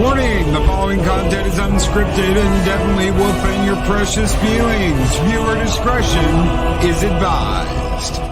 Warning, the following content is unscripted and definitely will offend your precious feelings. Viewer discretion is advised.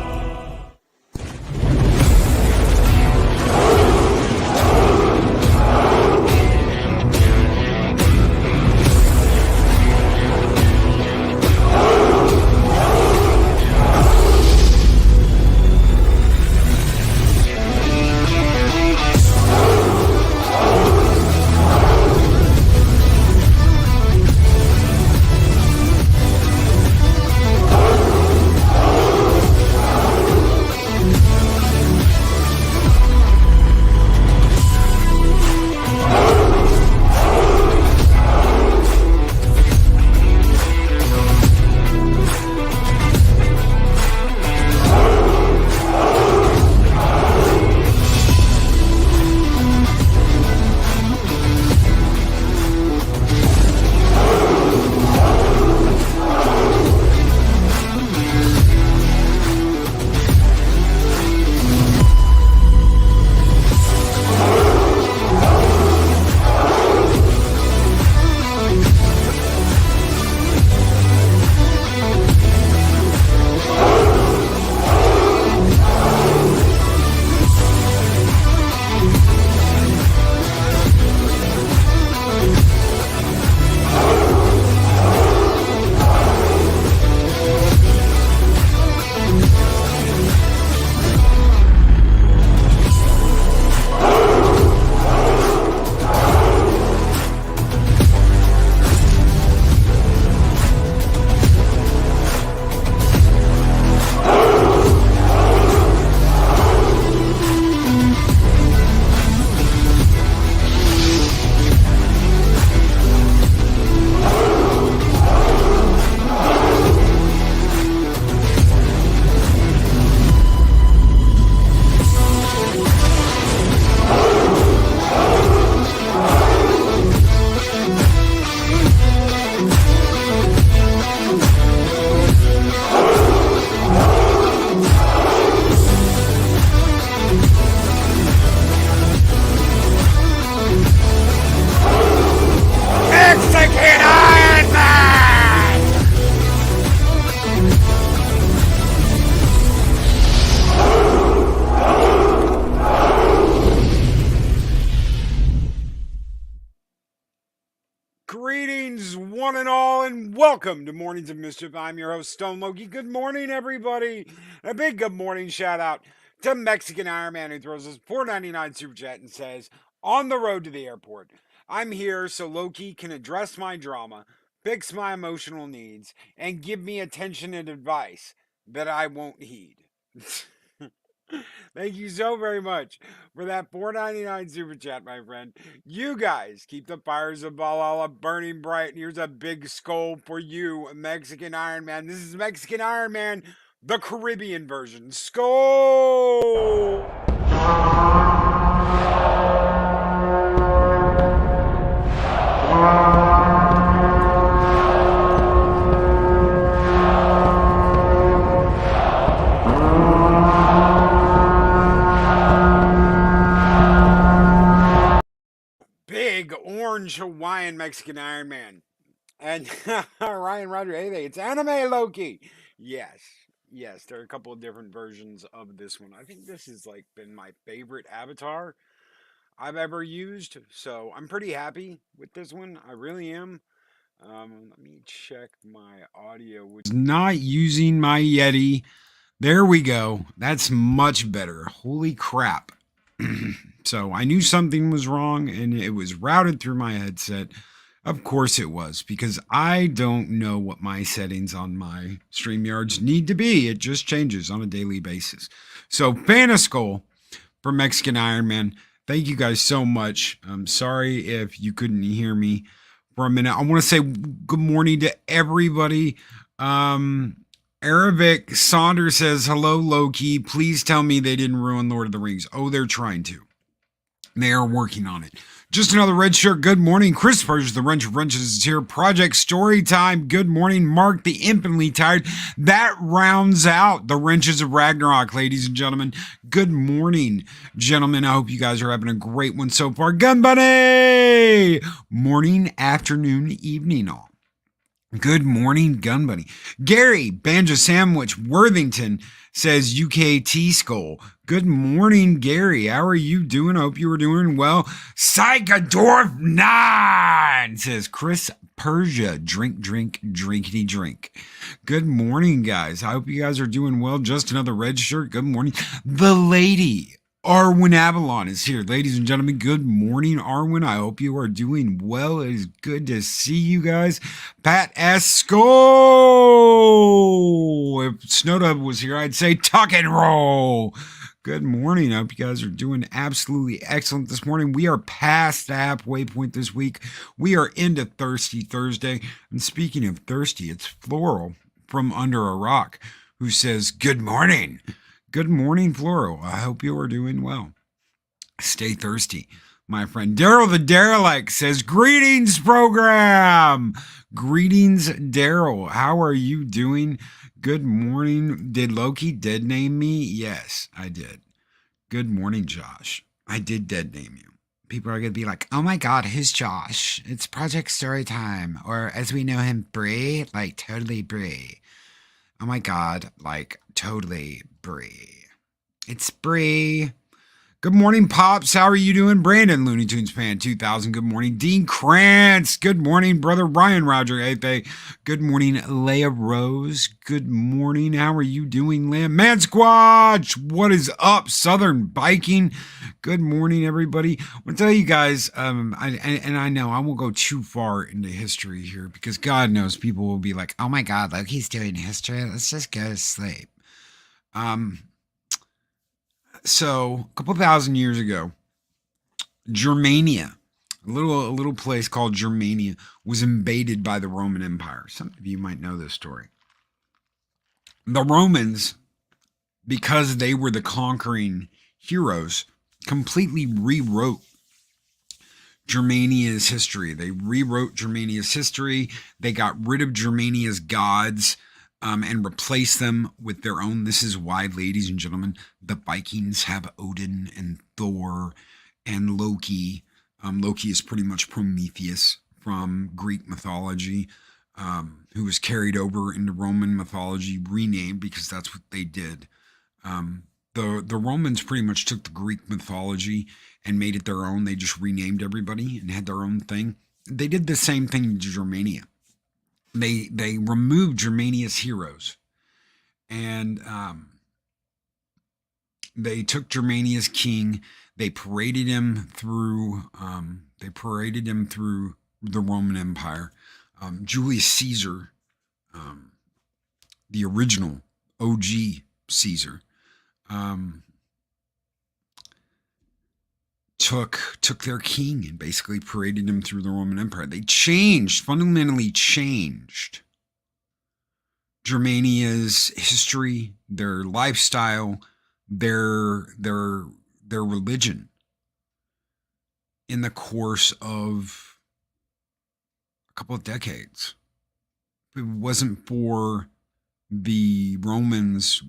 Mexican Iron Man! Greetings, one and all, and welcome to Mornings of Mischief. I'm your host, Stone Loki. Good morning, everybody. A big good morning shout out to Mexican Iron Man, who throws us $4.99 super chat and says, "On the road to the airport, I'm here so Loki can address my drama, fix my emotional needs, and give me attention and advice that I won't heed." Thank you so very much for that $4.99 super chat, my friend. You guys keep the fires of Valhalla burning bright. And here's a big skull for you, Mexican Iron Man. This is Mexican Iron Man, the Caribbean version. Skull! Big orange Hawaiian Mexican Iron Man. And Ryan Roger, hey, it's Anime Loki. Yes, there are a couple of different versions of this one. I think this has like been my favorite avatar I've ever used, so I'm pretty happy with this one. I really am. Let me check my audio. Which Not using my Yeti. There we go. That's much better. Holy crap. So I knew something was wrong and it was routed through my headset. Of course it was, because I don't know what my settings on my StreamYards need to be. It just changes on a daily basis. So Faniskull for Mexican Iron Man, thank you guys so much. I'm sorry if you couldn't hear me for a minute. I want to say good morning to everybody. Aravic Saunders says, "Hello, Loki. Please tell me they didn't ruin Lord of the Rings." Oh, they're trying to. They are working on it. Just another red shirt. Good morning. Chris Burgess, the Wrench of Wrenches, is here. Project Storytime. Good morning. Mark, the Infinitely Tired. That rounds out the Wrenches of Ragnarok, ladies and gentlemen. Good morning, gentlemen. I hope you guys are having a great one so far. Gun Bunny! Morning, afternoon, evening all. Good morning, Gun Bunny. Gary, Banjo Sandwich, Worthington says UKT Skull. Good morning, Gary. How are you doing? I hope you were doing well. Psychodorf 9 says Chris Persia. Drink, drinkity drink. Good morning, guys. I hope you guys are doing well. Just another red shirt. Good morning. The lady, Arwen Avalon, is here. Ladies and gentlemen, good morning, Arwen. I hope you are doing well. It is good to see you guys. Pat Esco. If Snowdub was here, I'd say tuck and roll. Good morning. I hope you guys are doing absolutely excellent this morning. We are past the halfway point this week. We are into Thirsty Thursday. And speaking of thirsty, it's Floral from Under a Rock who says, good morning. Good morning, Floral. I hope you are doing well. Stay thirsty, my friend. Daryl the Derelict says, greetings, program. Greetings, Daryl. How are you doing? Good morning. Did Loki dead name me? Yes, I did. Good morning, Josh. I did dead name you. People are going to be like, oh my God, who's Josh? It's Project Storytime. Or as we know him, Bree, like totally Bree. Oh my God, like totally Bree. It's Bree. Good morning, Pops. How are you doing? Brandon, Looney Tunes fan 2000. Good morning. Dean Krantz. Good morning, brother Ryan Roger Ape. Good morning, Leia Rose. Good morning. How are you doing, Leia? Man Squatch. What is up, Southern Biking? Good morning, everybody. I want to tell you guys, I know I won't go too far into history here because God knows people will be like, oh my God, Loki's doing history. Let's just go to sleep. So a couple thousand years ago, Germania, a little place called Germania, was invaded by the Roman Empire. Some of you might know this story. The Romans, because they were the conquering heroes, completely rewrote Germania's history. They rewrote Germania's history. They got rid of Germania's gods and replace them with their own. This is why, ladies and gentlemen, the Vikings have Odin and Thor and Loki. Loki is pretty much Prometheus from Greek mythology, who was carried over into Roman mythology, renamed because that's what they did. The Romans pretty much took the Greek mythology and made it their own. They just renamed everybody and had their own thing. They did the same thing to Germania. They removed Germania's heroes, and they took Germania's king. They paraded him through. The Roman Empire. Julius Caesar, the original OG Caesar, took their king and basically paraded him through the Roman Empire. They fundamentally changed Germania's history, their lifestyle, their religion in the course of a couple of decades. If it wasn't for the Romans,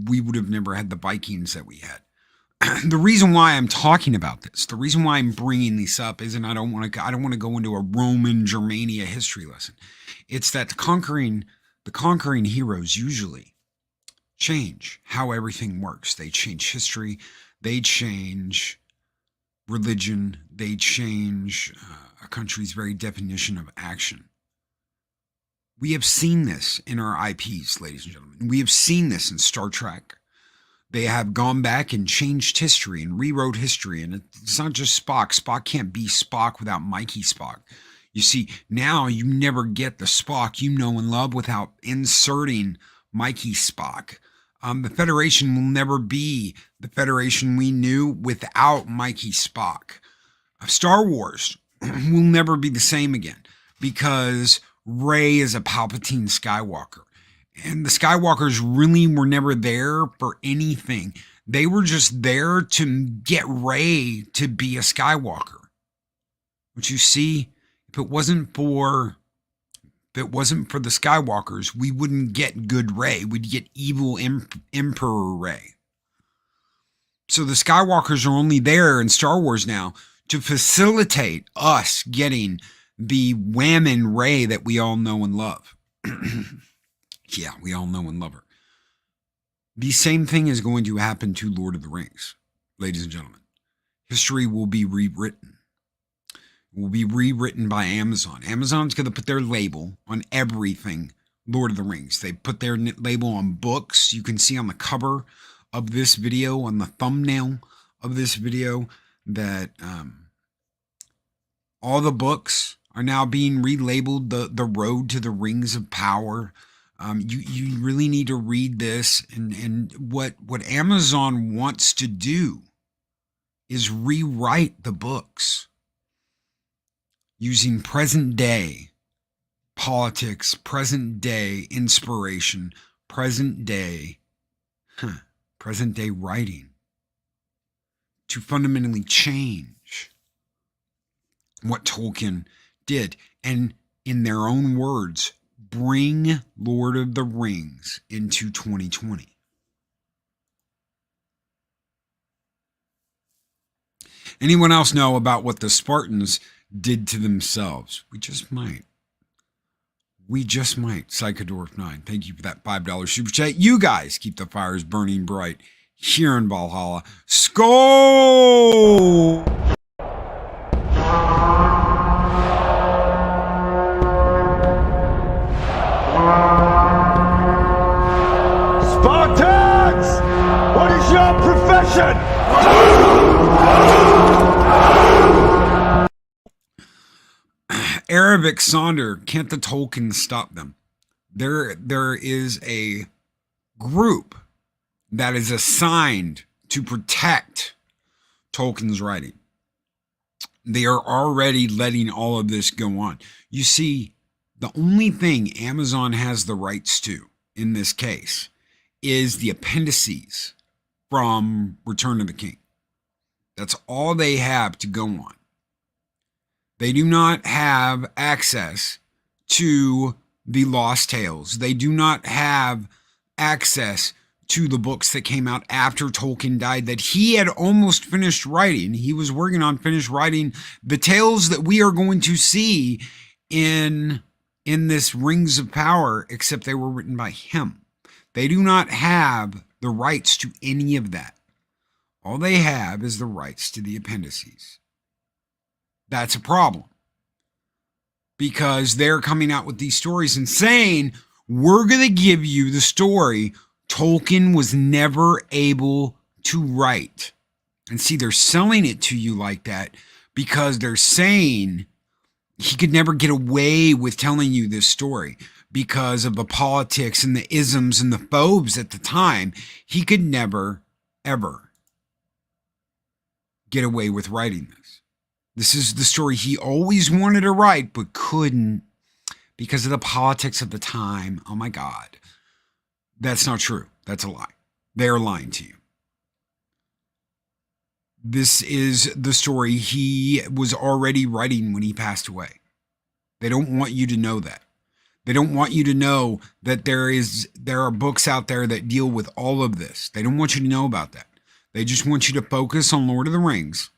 we would have never had the Vikings that we had. The reason why I'm talking about this, the reason why I'm bringing this up isn't I don't want to go into a Roman Germania history lesson. It's that the conquering heroes usually change how everything works. They change history, they change religion, they change a country's very definition of action. We have seen this in our IPs, ladies and gentlemen. We have seen this in Star Trek. They have gone back and changed history and rewrote history. And it's not just Spock. Spock can't be Spock without Mikey Spock. You see, now you never get the Spock you know and love without inserting Mikey Spock. The Federation will never be the Federation we knew without Mikey Spock. Star Wars will never be the same again because Rey is a Palpatine Skywalker. And the Skywalkers really were never there for anything. They were just there to get Rey to be a Skywalker. But you see, if it wasn't for the Skywalkers, we wouldn't get good Rey. We'd get evil Emperor Rey. So the Skywalkers are only there in Star Wars now to facilitate us getting the whammon Rey that we all know and love. Yeah, we all know and love her. The same thing is going to happen to Lord of the Rings, ladies and gentlemen. History will be rewritten. It will be rewritten by Amazon. Amazon's going to put their label on everything Lord of the Rings. They put their label on books. You can see on the cover of this video, on the thumbnail of this video, that all the books are now being relabeled the Road to the Rings of Power. You really need to read this, and what Amazon wants to do is rewrite the books using present day politics, present day inspiration, present day writing to fundamentally change what Tolkien did, and in their own words, bring Lord of the Rings into 2020. Anyone else know about what the Spartans did to themselves? We just might. Psychodorf9, thank you for that $5 super chat. You guys keep the fires burning bright here in Valhalla. Skål! Spartans! What is your profession? Arabic Sonder, can't the Tolkien stop them? There is a group that is assigned to protect Tolkien's writing. They are already letting all of this go on. You see, the only thing Amazon has the rights to in this case is the appendices from Return of the King. That's all they have to go on. They do not have access to the Lost Tales. They do not have access to the books that came out after Tolkien died that he had almost finished writing. He was working on finished writing the tales that we are going to see in this Rings of Power, except they were written by him. They do not have the rights to any of that. All they have is the rights to the appendices. That's a problem, because they're coming out with these stories and saying, we're going to give you the story Tolkien was never able to write. And see, they're selling it to you like that because they're saying he could never get away with telling you this story because of the politics and the isms and the phobes at the time. He could never, ever get away with writing this. This is the story he always wanted to write, but couldn't because of the politics of the time. Oh my God. That's not true. That's a lie. They're lying to you. This is the story he was already writing when he passed away. They don't want you to know that. They don't want you to know that there are books out there that deal with all of this. They don't want you to know about that. They just want you to focus on Lord of the Rings,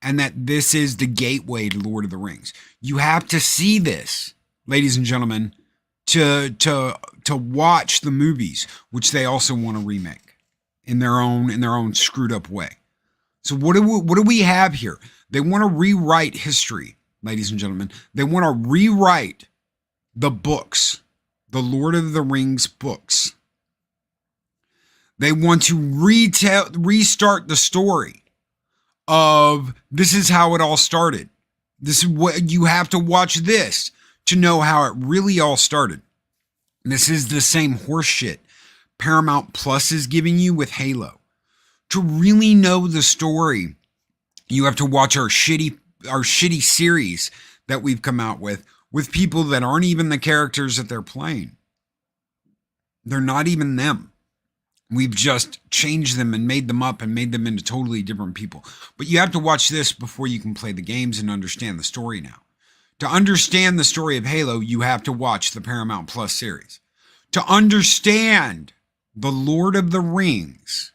and that this is the gateway to Lord of the Rings. You have to see this, ladies and gentlemen, to watch the movies, which they also want to remake in their own screwed up way. So what do we have here? They want to rewrite history, ladies and gentlemen. They want to rewrite the books, the Lord of the Rings books. They want to restart the story of this is how it all started. This is what you have to watch this to know how it really all started. This is the same horseshit Paramount Plus is giving you with Halo. To really know the story, you have to watch our shitty series that we've come out with people that aren't even the characters that they're playing. They're not even them. We've just changed them and made them up and made them into totally different people. But you have to watch this before you can play the games and understand the story now. To understand the story of Halo, you have to watch the Paramount Plus series. To understand the Lord of the Rings,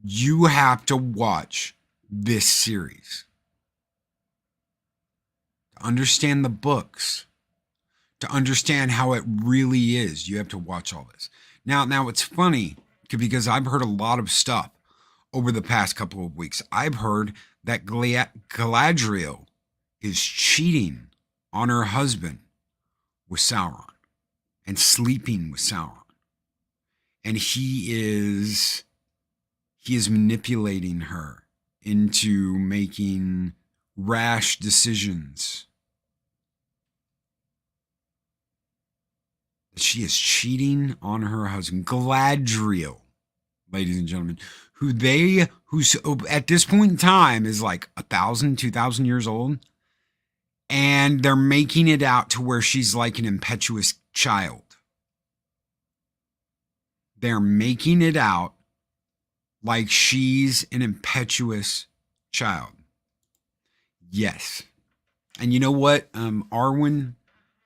you have to watch this series. To understand the books, to understand how it really is, you have to watch all this. Now it's funny because I've heard a lot of stuff over the past couple of weeks. I've heard that Galadriel is cheating on her husband with Sauron and sleeping with Sauron. And he is manipulating her into making rash decisions. She is cheating on her husband, Galadriel, ladies and gentlemen, who's at this point in time is like 1,000, 2,000 years old. And they're making it out to where she's like an impetuous child. They're making it out like she's an impetuous child. Yes. And you know what, Arwen,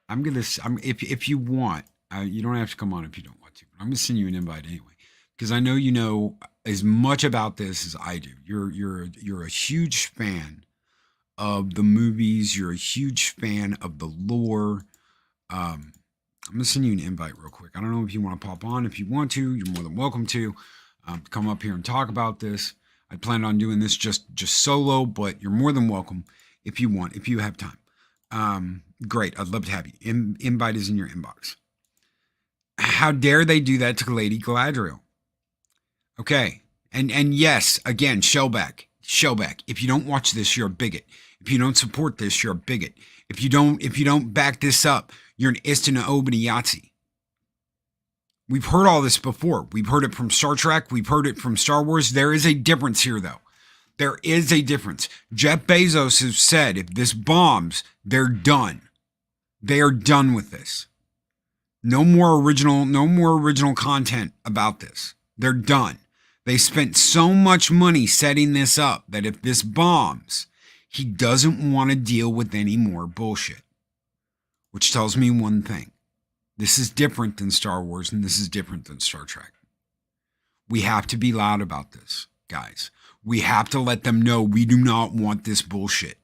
if you want, you don't have to come on if you don't want to, but I'm gonna send you an invite anyway, because I know you know as much about this as I do. You're a huge fan of the movies. You're a huge fan of the lore. I'm gonna send you an invite real quick. I don't know if you want to pop on. If you want to, you're more than welcome to come up here and talk about this. I plan on doing this just solo, but you're more than welcome if you want, if you have time. Great. I'd love to have you. Invite is in your inbox. How dare they do that to Lady Galadriel? Okay. And yes, again, Shellback. If you don't watch this, you're a bigot. If you don't support this, you're a bigot. If you don't back this up, you're an Istina Obini Yahtzee. We've heard all this before. We've heard it from Star Trek. We've heard it from Star Wars. There is a difference here, though. There is a difference. Jeff Bezos has said if this bombs, they're done. They are done with this. No more original content about this. They're done. They spent so much money setting this up that if this bombs, he doesn't want to deal with any more bullshit. Which tells me one thing. This is different than Star Wars, and this is different than Star Trek. We have to be loud about this, guys. We have to let them know we do not want this bullshit.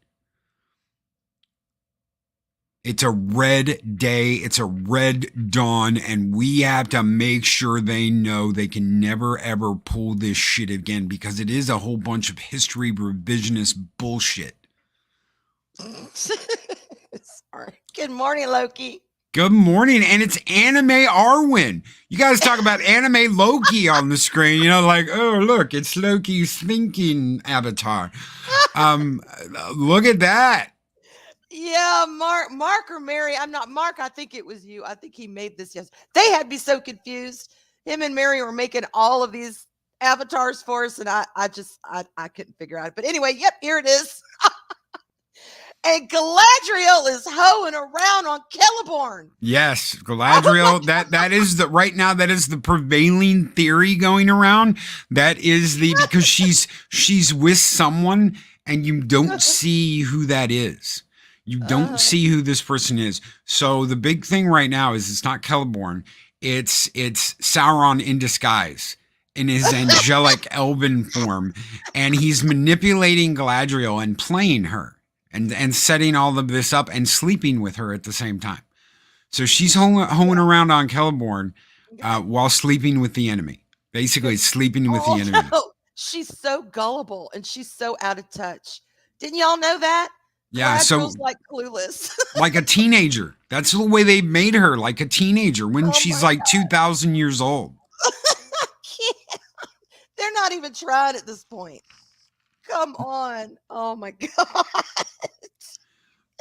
It's a red day. It's a red dawn. And we have to make sure they know they can never, ever pull this shit again, because it is a whole bunch of history revisionist bullshit. Sorry. Good morning, Loki. Good morning. And it's Anime Arwen. You guys talk about Anime Loki on the screen, you know, like, oh, look, it's Loki's thinking avatar. Look at that. Yeah, Mark or Mary. I'm not Mark. I think it was you. I think he made this. Yes, they had me so confused. Him and Mary were making all of these avatars for us, and I couldn't figure out. But anyway, yep, here it is. And Galadriel is hoeing around on Celeborn. Yes, Galadriel. that is right now. That is the prevailing theory going around. That is because she's with someone, and you don't see who that is. You don't see who this person is. So the big thing right now is it's not Celeborn. It's Sauron in disguise in his angelic elven form. And he's manipulating Galadriel and playing her and setting all of this up and sleeping with her at the same time. So she's hoeing around on Celeborn while sleeping with the enemy. Basically sleeping with the enemy. She's so gullible and she's so out of touch. Didn't y'all know that? Yeah, so like clueless. like a teenager. That's the way they made her, like a teenager when she's like 2,000 years old. They're not even trying at this point. Come on. Oh my God.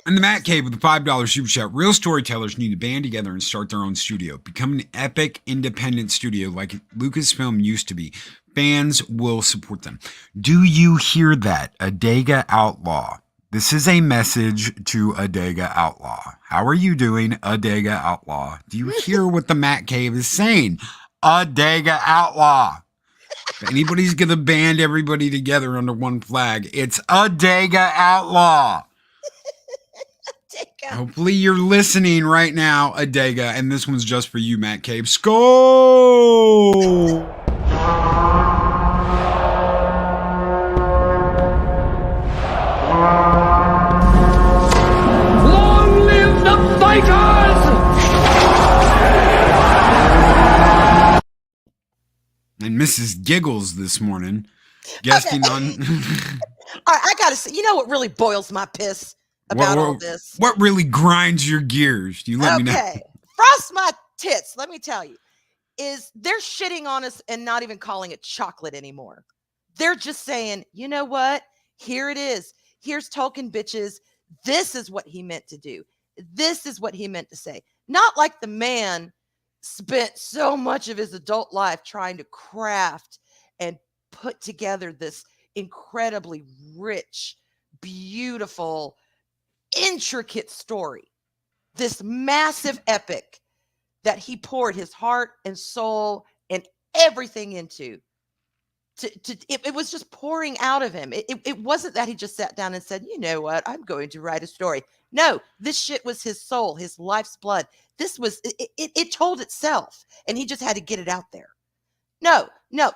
And the Matt Cave with the $5 super chat. Real storytellers need to band together and start their own studio. Become an epic independent studio like Lucasfilm used to be. Fans will support them. Do you hear that? Adega Outlaw. This is a message to Adega Outlaw. How are you doing, Adega Outlaw? Do you hear what the Matt Cave is saying? Adega Outlaw. If anybody's going to band everybody together under one flag, it's Adega Outlaw. Hopefully you're listening right now, Adega, and this one's just for you, Matt Cave. Skull! Long live the fighters! And Mrs. Giggles this morning, guesting on... I gotta say, you know what really boils my piss about all this? What really grinds your gears? You let me know. Okay, frost my tits. Let me tell you, is they're shitting on us and not even calling it chocolate anymore. They're just saying, you know what? Here it is. Here's Tolkien, bitches. This is what he meant to do. This is what he meant to say. Not like the man spent so much of his adult life trying to craft and put together this incredibly rich, beautiful, intricate story, this massive epic that he poured his heart and soul and everything into. It was just pouring out of him. It wasn't that he just sat down and said, you know what, I'm going to write a story. No, this shit was his soul, his life's blood. This was, it told itself, and he just had to get it out there. No,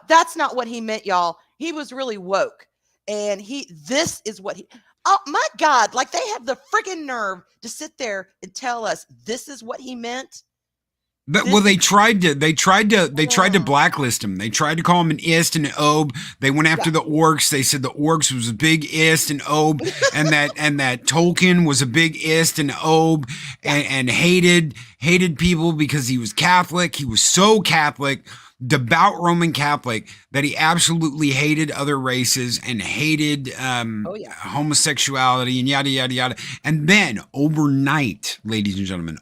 that's not what he meant, y'all. He was really woke. And this is what oh my God, like they have the friggin' nerve to sit there and tell us this is what he meant. Well, they tried to blacklist him. They tried to call him an ist and an ob. They went after the orcs. They said the orcs was a big ist and ob, and that Tolkien was a big ist and ob, and hated people because he was Catholic. He was so Catholic, devout Roman Catholic, that he absolutely hated other races and hated homosexuality and yada yada yada. And then overnight, ladies and gentlemen,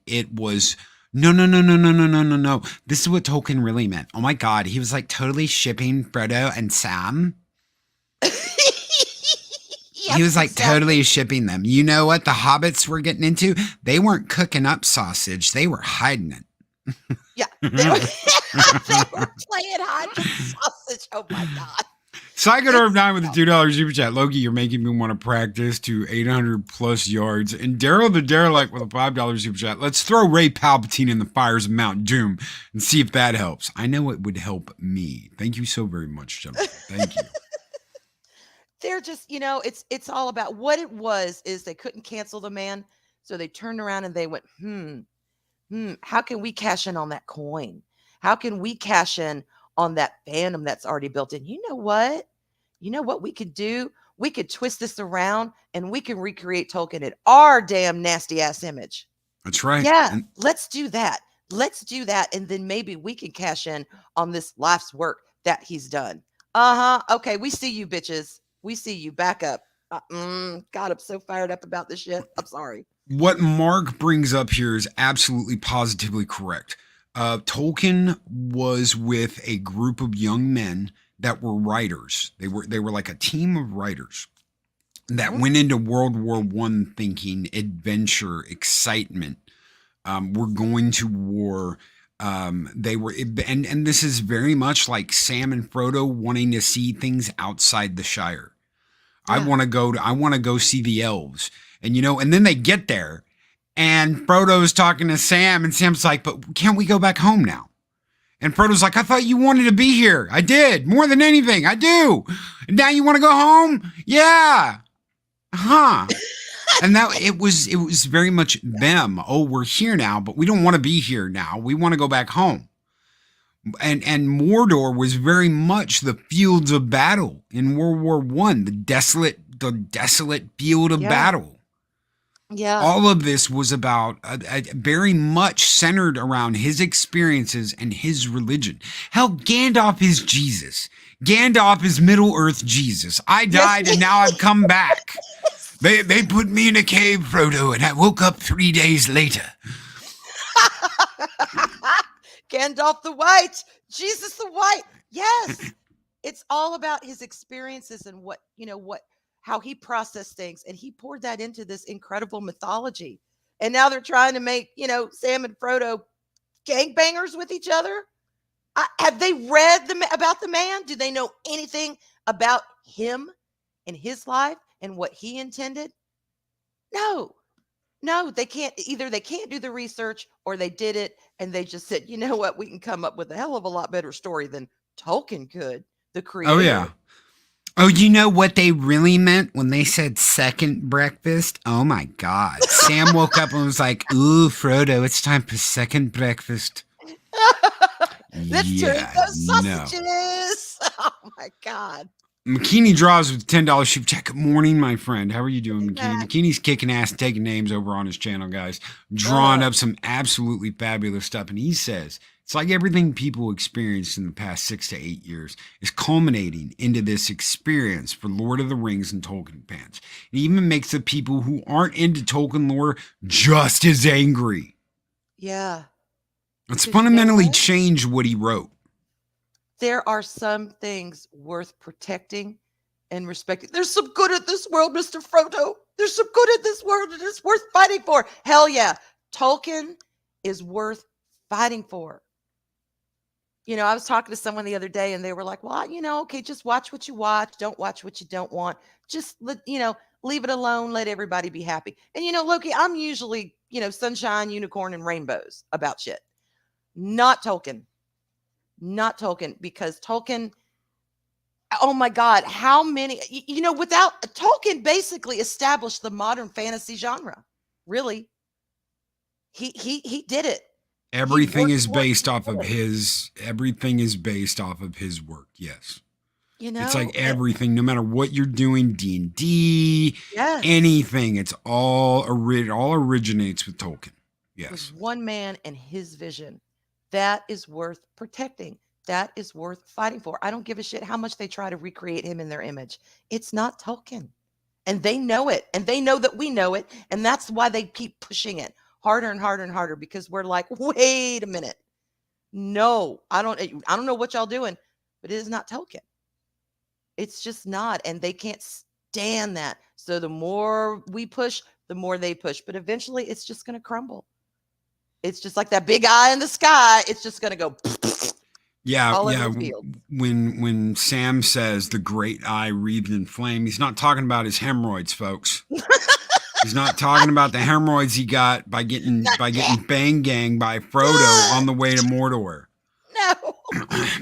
it was. No. This is what Tolkien really meant. Oh my God. He was like totally shipping Frodo and Sam. He was like totally shipping them. You know what the hobbits were getting into? They weren't cooking up sausage. They were hiding it. Yeah. They were playing hide with sausage. Oh my God. Psychodorf 9 with the $2 super chat. Loki, you're making me want to practice to 800 plus yards. And Daryl the Derelict with a $5 super chat. Let's throw Ray Palpatine in the fires of Mount Doom and see if that helps. I know it would help me. Thank you so very much, gentlemen. Thank you. They're just, it's all about what it was is they couldn't cancel the man. So they turned around and they went, how can we cash in on that coin? How can we cash in on that fandom that's already built in? You know what we could do? We could twist this around and we can recreate Tolkien in our damn nasty ass image. That's right. Yeah, let's do that. And then maybe we can cash in on this life's work that he's done. Okay, we see you, bitches. We see you. Back up. God, I'm so fired up about this shit. I'm sorry. What Mark brings up here is absolutely positively correct. Tolkien was with a group of young men that were writers. They were like a team of writers that went into World War I thinking adventure, excitement. We're going to war. They were, and this is very much like Sam and Frodo wanting to see things outside the Shire. Yeah. I want to go see the elves, and then they get there. And Frodo's talking to Sam, and Sam's like, but can't we go back home now? And Frodo's like, I thought you wanted to be here. I did. More than anything, I do. And now you want to go home? Yeah. Huh. And that it was very much them. Oh, we're here now, but we don't want to be here now. We want to go back home. And Mordor was very much the fields of battle in World War I, the desolate field of battle. Yeah. All of this was about very much centered around his experiences and his religion. Hell, Gandalf is Jesus. Gandalf is Middle-earth Jesus. I died and now I've come back. They put me in a cave, Frodo, and I woke up 3 days later. Gandalf the White, Jesus the White. Yes. It's all about his experiences and how he processed things, and he poured that into this incredible mythology. And now they're trying to make, Sam and Frodo gangbangers with each other. Have they read about the man? Do they know anything about him and his life and what he intended? No, they can't. Either they can't do the research, or they did it and they just said, you know what, we can come up with a hell of a lot better story than Tolkien could, the creator. Oh, yeah. Oh, you know what they really meant when they said second breakfast? Oh, my God. Sam woke up and was like, ooh, Frodo, it's time for second breakfast. Let's turn those sausages. Oh, my God. McKinney draws with $10 super chat. Good morning, my friend. How are you doing, McKinney? McKinney's kicking ass and taking names over on his channel, guys. Drawing up some absolutely fabulous stuff. And he says, it's like everything people experienced in the past 6 to 8 years is culminating into this experience for Lord of the Rings and Tolkien fans. It even makes the people who aren't into Tolkien lore just as angry. Yeah. It's fundamentally changed what he wrote. There are some things worth protecting and respecting. There's some good in this world, Mr. Frodo. There's some good in this world, and it's worth fighting for. Hell yeah. Tolkien is worth fighting for. I was talking to someone the other day, and they were like, well, okay, just watch what you watch. Don't watch what you don't want. Just, leave it alone. Let everybody be happy. And, Loki, I'm usually, sunshine, unicorn, and rainbows about shit. Not Tolkien. Not Tolkien, because Tolkien, oh my God, how many, without Tolkien basically established the modern fantasy genre. Really. He did it. Everything is based off of his work. Yes. It's like everything, no matter what you're doing, D&D, anything, it's all originates with Tolkien. Yes. It was one man and his vision. That is worth protecting. That is worth fighting for. I don't give a shit how much they try to recreate him in their image. It's not Tolkien. And they know it. And they know that we know it. And that's why they keep pushing it harder and harder and harder, because we're like, wait a minute. No, I don't know what y'all doing, but it is not Tolkien. It's just not. And they can't stand that. So the more we push, the more they push. But eventually it's just going to crumble. It's just like that big eye in the sky. It's just going to go. Yeah. When Sam says the great eye wreathed in flame, he's not talking about his hemorrhoids, folks. He's not talking about the hemorrhoids he got by getting bang gang by Frodo on the way to Mordor. No.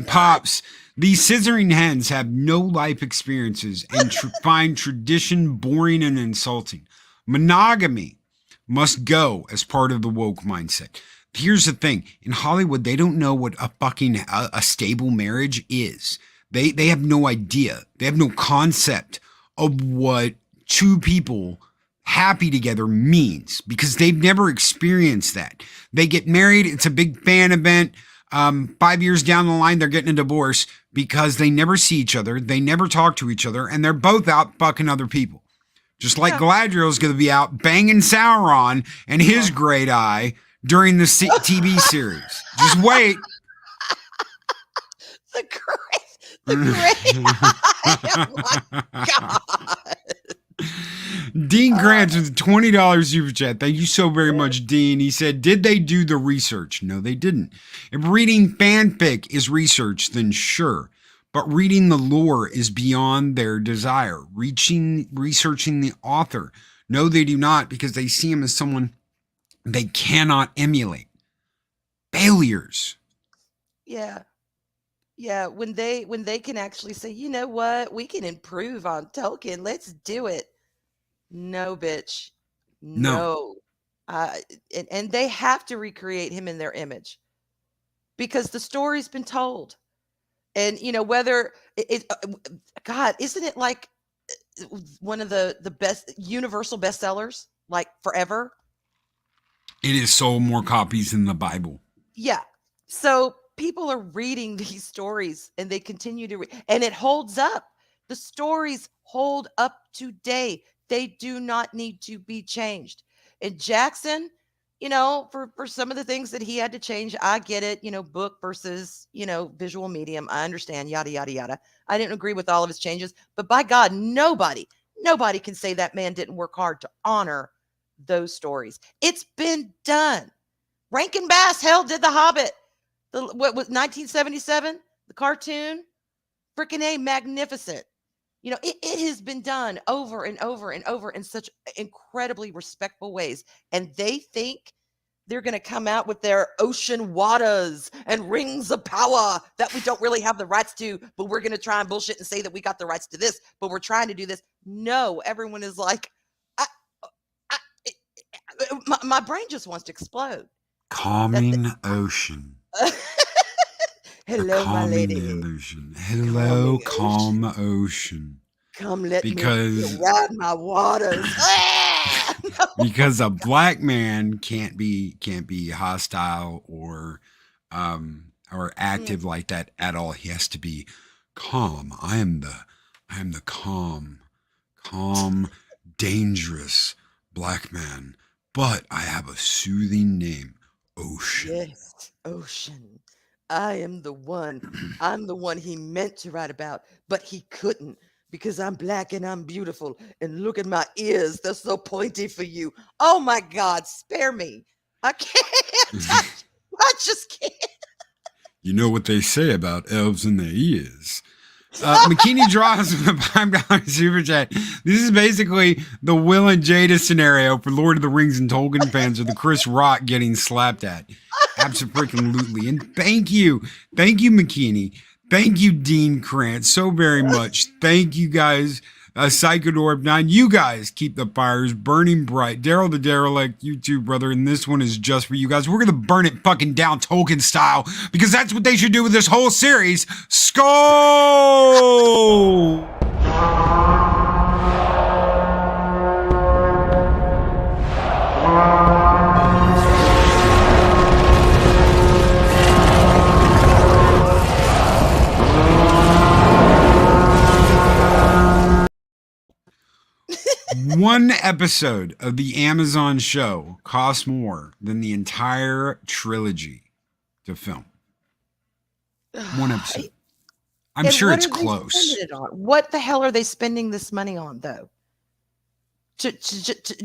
Pops, these scissoring hens have no life experiences and find tradition boring and insulting. Monogamy must go as part of the woke mindset. Here's the thing. In Hollywood, they don't know what a stable marriage is. They have no idea. They have no concept of what two people happy together means, because they've never experienced that. They get married. It's a big fan event. 5 years down the line, they're getting a divorce because they never see each other. They never talk to each other, and they're both out fucking other people. Just like Galadriel's going to be out banging Sauron and his great eye during the TV series. Just wait. The great eye. Oh my God. Dean Grants with $20 super chat. Thank you so very much, Dean. He said, did they do the research? No, they didn't. If reading fanfic is research, then sure. But reading the lore is beyond their desire. Researching the author. No, they do not, because they see him as someone they cannot emulate. Failures. Yeah. Yeah. When they can actually say, you know what, we can improve on Tolkien. Let's do it. No, bitch. No. And they have to recreate him in their image, because the story's been told. And, whether God, isn't it like one of the best universal bestsellers, like forever? It has sold more copies than the Bible. Yeah. So people are reading these stories, and they continue to read, and it holds up. The stories hold up today. They do not need to be changed. And Jackson, for some of the things that he had to change, I get it, book versus, visual medium. I understand, yada, yada, yada. I didn't agree with all of his changes, but by God, nobody Nobody can say that man didn't work hard to honor those stories. It's been done. Rankin Bass, hell, did The Hobbit. What was 1977? The cartoon? Freaking A, magnificent. You know, it has been done over and over and over in such incredibly respectful ways. And they think they're going to come out with their ocean waters and rings of power that we don't really have the rights to, but we're going to try and bullshit and say that we got the rights to this, but we're trying to do this. No, everyone is like, my brain just wants to explode. Calming ocean. Hello, my lady. Illusion. Hello, calm ocean. Come let me Because ride my waters. because a black man can't be hostile or active like that at all. He has to be calm. I am the calm, dangerous black man. But I have a soothing name, Ocean. Yes, Ocean. I am the one. I'm the one he meant to write about, but he couldn't because I'm black and I'm beautiful. And look at my ears. They're so pointy for you. Oh my God, spare me. I can't. I just can't. You know what they say about elves and their ears. McKinney draws with a $5 super chat. This is basically the Will and Jada scenario for Lord of the Rings and Tolkien fans, or the Chris Rock getting slapped at. Absolutely. And thank you, McKinney. Thank you, Dean Krantz, so very much. Thank you guys. Psychodorp 9, you guys keep the fires burning bright. Daryl the Derelict, you too, brother. And this one is just for you guys. We're gonna burn it fucking down Tolkien style, because that's what they should do with this whole series. Skull! One episode of the Amazon show costs more than the entire trilogy to film. One episode. I'm And sure what it's are they close. spending it on? What the hell are they spending this money on, though?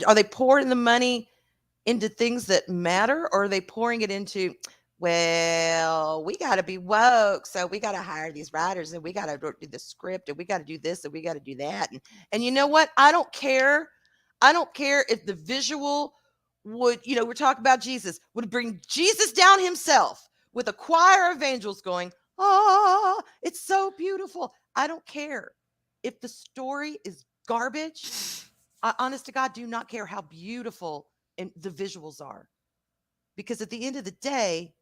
Are they pouring the money into things that matter, or are they pouring it into, well, we got to be woke, so we got to hire these writers, and we got to do the script, and we got to do this, and we got to do that, and you know what? I don't care if the visual would, we're talking about Jesus, would bring Jesus down himself with a choir of angels going, oh, it's so beautiful. I don't care if the story is garbage. I, honest to God, do not care how beautiful the visuals are, because at the end of the day,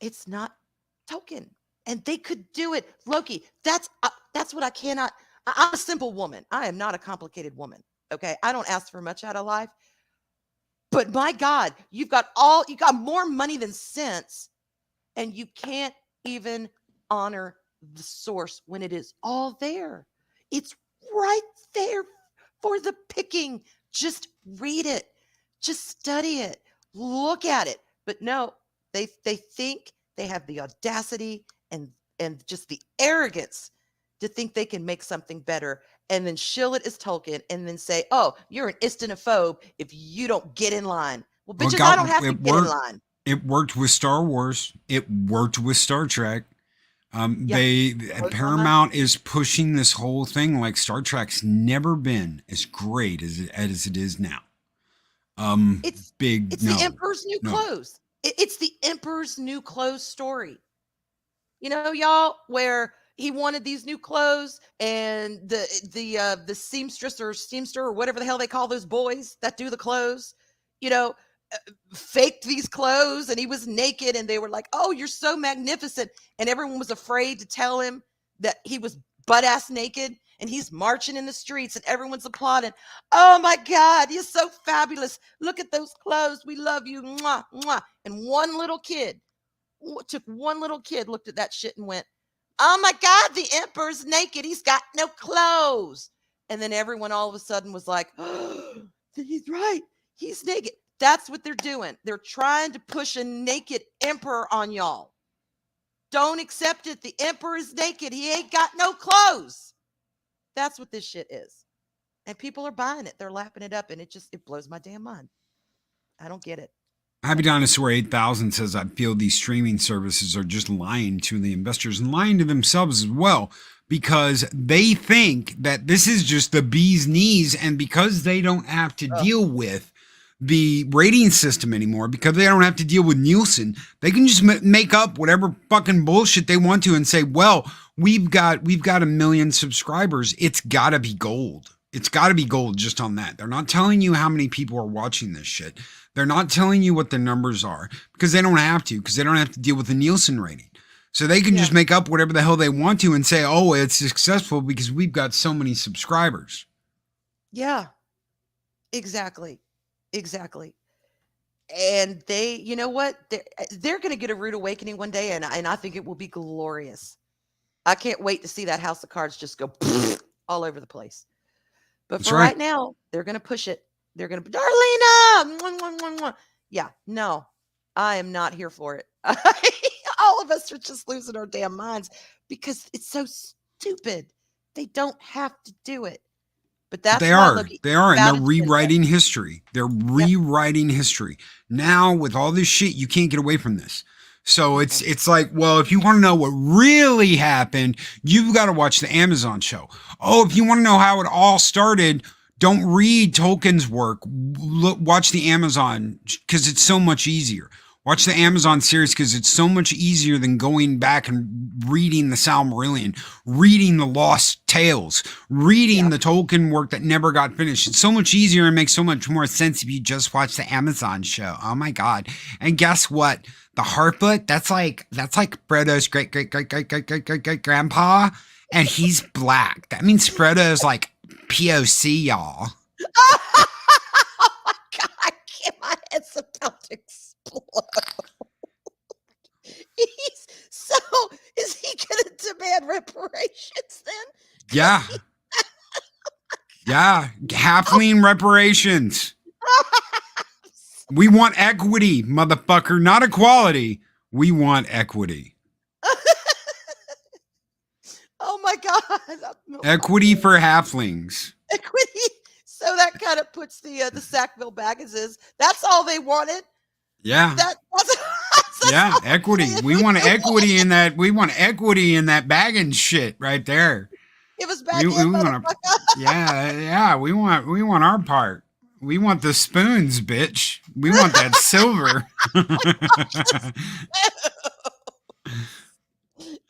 it's not Tolkien, and they could do it. Loki, that's what I cannot. I'm a simple woman. I am not a complicated woman. Okay, I don't ask for much out of life, but my God, you got more money than sense, and you can't even honor the source when it is all there. It's right there for the picking. Just read it, just study it, look at it. But no, they think they have the audacity and just the arrogance to think they can make something better, and then shill it as Tolkien, and then say, oh, you're an istinophobe if you don't get in line. Well, bitches, I don't have to get in line. It worked with Star Wars. It worked with Star Trek. Paramount is pushing this whole thing like Star Trek's never been as great as it is now. It's the Emperor's New Clothes. It's the Emperor's New Clothes story. You know, y'all, where he wanted these new clothes, and the seamstress or steamster or whatever the hell they call those boys that do the clothes, faked these clothes, and he was naked, and they were like, oh, you're so magnificent, and everyone was afraid to tell him that he was butt-ass naked, and he's marching in the streets, and everyone's applauding. Oh my God, you're so fabulous. Look at those clothes. We love you. Mwah, mwah. And one little kid looked at that shit and went, oh my God, the emperor's naked. He's got no clothes. And then everyone all of a sudden was like, oh, he's right. He's naked. That's what they're doing. They're trying to push a naked emperor on y'all. Don't accept it. The emperor is naked. He ain't got no clothes. That's what this shit is. and people are buying it. They're lapping it up, and it blows my damn mind. I don't get it. Happy Dinosaur 8000 says, I feel these streaming services are just lying to the investors and lying to themselves as well, because they think that this is just the bee's knees, and because they don't have to deal with the rating system anymore, because they don't have to deal with Nielsen, they can just make up whatever fucking bullshit they want to and say, well, we've got 1 million subscribers. It's got to be gold. It's got to be gold just on that. They're not telling you how many people are watching this shit. They're not telling you what the numbers are, because they don't have to, because they don't have to deal with the Nielsen rating. So they can just make up whatever the hell they want to and say, oh, it's successful because we've got so many subscribers. Yeah, exactly. And they, you know what? They're going to get a rude awakening one day, and I think it will be glorious. I can't wait to see that house of cards just go all over the place. But That's for right now, they're going to push it. They're going to, Darlena! Mwah, mwah, mwah, mwah. Yeah, no, I am not here for it. All of us are just losing our damn minds because it's so stupid. They don't have to do it. But that's they why, are. look, They are. And about they're it, rewriting history. They're rewriting history. Now, with all this shit, you can't get away from this. So it's like, well, if you want to know what really happened, you've got to watch the Amazon show. Oh, if you want to know how it all started, don't read Tolkien's work. Watch the Amazon, because it's so much easier. Watch the Amazon series, because it's so much easier than going back and reading the Silmarillion, reading the Lost Tales, reading the Tolkien work that never got finished. It's so much easier and makes so much more sense if you just watch the Amazon show. Oh my God. And guess what? The Harfoot, that's like Frodo's great grandpa, and he's black. That means Frodo is like POC, y'all. Oh my God, my head's about to explode. Is he gonna demand reparations then? Yeah. Yeah. Halfling reparations. We want equity, motherfucker, not equality. We want equity. Oh my God. Equity for halflings. Equity. So that kind of puts the Sackville Bagginses. That's all they wanted. Yeah. That's Yeah, all equity. they We want wanted. equity in that. We want equity in that Baggins shit right there. It was back We in, want motherfucker. yeah. We want our part. We want the spoons, bitch. We want that silver.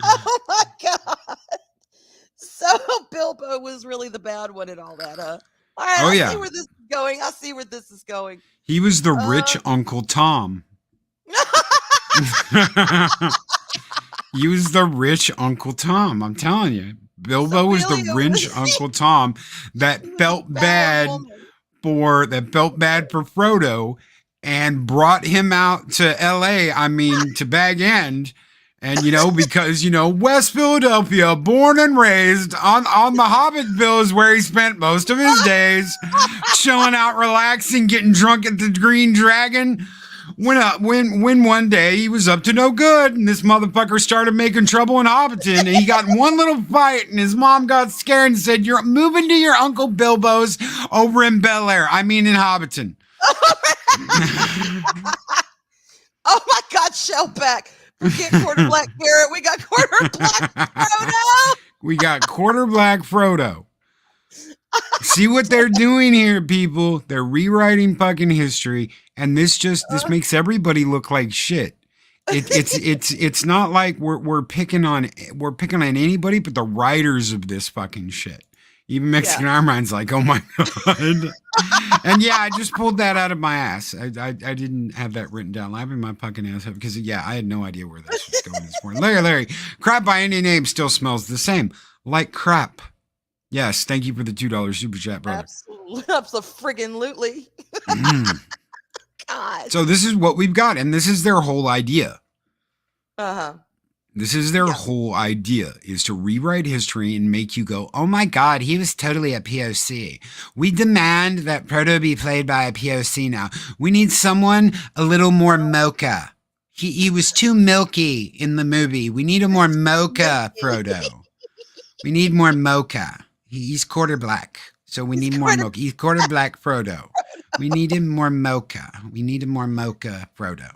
Oh my God. So Bilbo was really the bad one and all that, huh? All right, Oh, I yeah. see where this is going. I see where this is going. He was the rich Uncle Tom. He was the rich Uncle Tom. I'm telling you. Bilbo was the Bilbo rich was- Uncle Tom that felt bad woman. for Frodo and brought him out to LA, to Bag End. And, because, West Philadelphia, born and raised on the Hobbitville is where he spent most of his days, chilling out, relaxing, getting drunk at the Green Dragon. When one day he was up to no good, and this motherfucker started making trouble in Hobbiton, and he got in one little fight, and his mom got scared and said, "You're moving to your Uncle Bilbo's over in Bel Air. In Hobbiton." Oh my God, Shellback. Forget quarter black Garrett. We got quarter black Frodo. We got quarter black Frodo. See what they're doing here, people? They're rewriting fucking history, and this makes everybody look like shit. It's not like we're picking on anybody but the writers of this fucking shit. Even Mexican Iron Man's like, oh my God. And yeah, I just pulled that out of my ass. I didn't have that written down, laughing my fucking ass off because I had no idea where this was going this morning. Larry, crap by any name still smells the same. Like crap. Yes, thank you for the $2 super chat, brother. Absolutely. God. So this is what we've got, and this is their whole idea. Uh-huh. This is their whole idea, is to rewrite history and make you go, oh my God, he was totally a POC. We demand that Frodo be played by a POC now. We need someone a little more mocha. He was too milky in the movie. We need a more mocha Frodo. We need more mocha. He's quarter black. So we He's need more quarter- mocha. He's quarter black Frodo. We need him more mocha. We need him more mocha Frodo.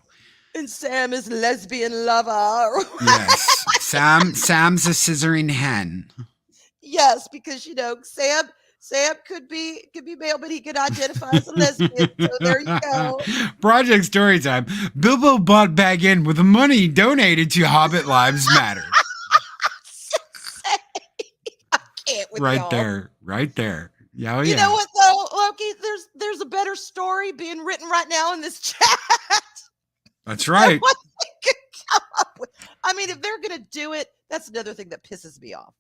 And Sam is lesbian lover. Yes. Sam's a scissoring hen. Yes, because Sam could be male, but he could identify as a lesbian. So there you go. Project Storytime. Bilbo bought back in with the money donated to Hobbit Lives Matter. I can't with Right y'all. there. Right there. Yeah, oh, You yeah. know what though, Loki? There's a better story being written right now in this chat. That's right. What they could come up with. I mean, if they're gonna do it, that's another thing that pisses me off.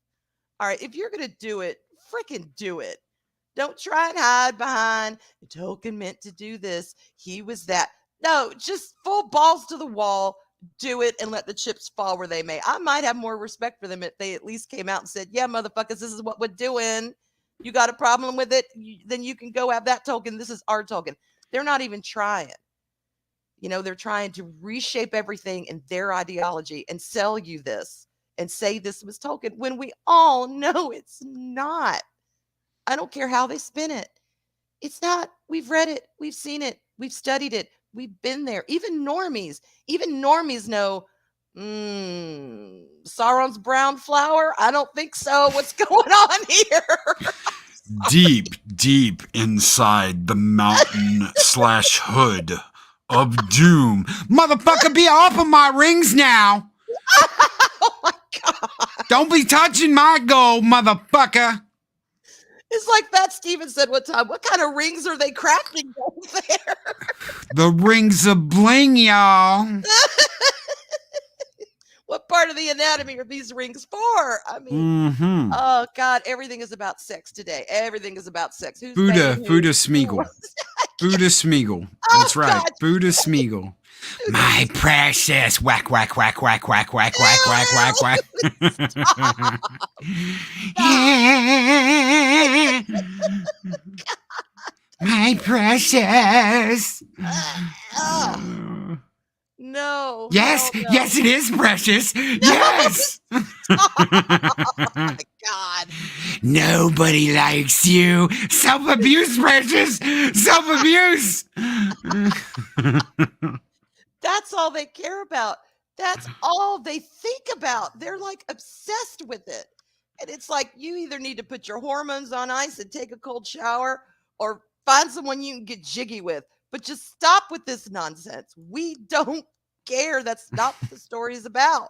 All right, if you're gonna do it, freaking do it. Don't try and hide behind Tolkien meant to do this. He was that. No, just full balls to the wall. Do it and let the chips fall where they may. I might have more respect for them if they at least came out and said, "Yeah, motherfuckers, this is what we're doing. You got a problem with it? Then you can go have that Tolkien. This is our Tolkien." They're not even trying. They're trying to reshape everything in their ideology and sell you this and say this was Tolkien when we all know it's not. I don't care how they spin it. It's not. We've read it. We've seen it. We've studied it. We've been there. Even normies know Sauron's brown flower. I don't think so. What's going on here? Deep inside the mountain/hood of doom. Motherfucker, be off of my rings now. Oh my God. Don't be touching my gold, motherfucker. It's like Fat Steven said one time, what kind of rings are they crafting over there? The rings of bling, y'all. What part of the anatomy are these rings for? I mean, Mm-hmm. oh God, everything is about sex today. Everything is about sex. Who's Buddha banging who? Smeagol. Buddha Smeagol. That's Oh, right. God. Buddha Smeagol. My precious. Whack, whack, whack, whack, whack, whack, whack, whack, whack, whack. My precious. No. Yes, no, no. yes, it is precious. Yes. Oh my God. Nobody likes you. Self-abuse, precious. Self-abuse. That's all they care about. That's all they think about. They're like obsessed with it. And it's like you either need to put your hormones on ice and take a cold shower or find someone you can get jiggy with. But just stop with this nonsense. We don't care. That's not what the story is about.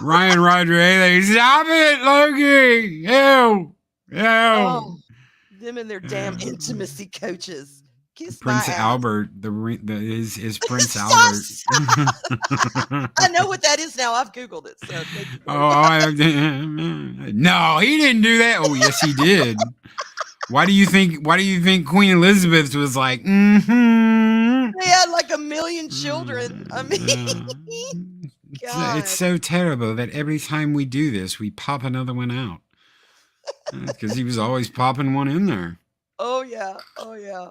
Ryan Roger Haley, stop it, Loki. Ew. Ew. Oh, them and their damn intimacy coaches. Kiss Prince my ass. Albert, is Prince Stop, Albert. I know what that is now. I've Googled it. So thank you for Oh, no, he didn't do that. Oh, yes, he did. Why do you think Queen Elizabeth was like, They had like 1 million children. I mean, God. It's so terrible that every time we do this, we pop another one out. Because he was always popping one in there. Oh yeah. Oh yeah.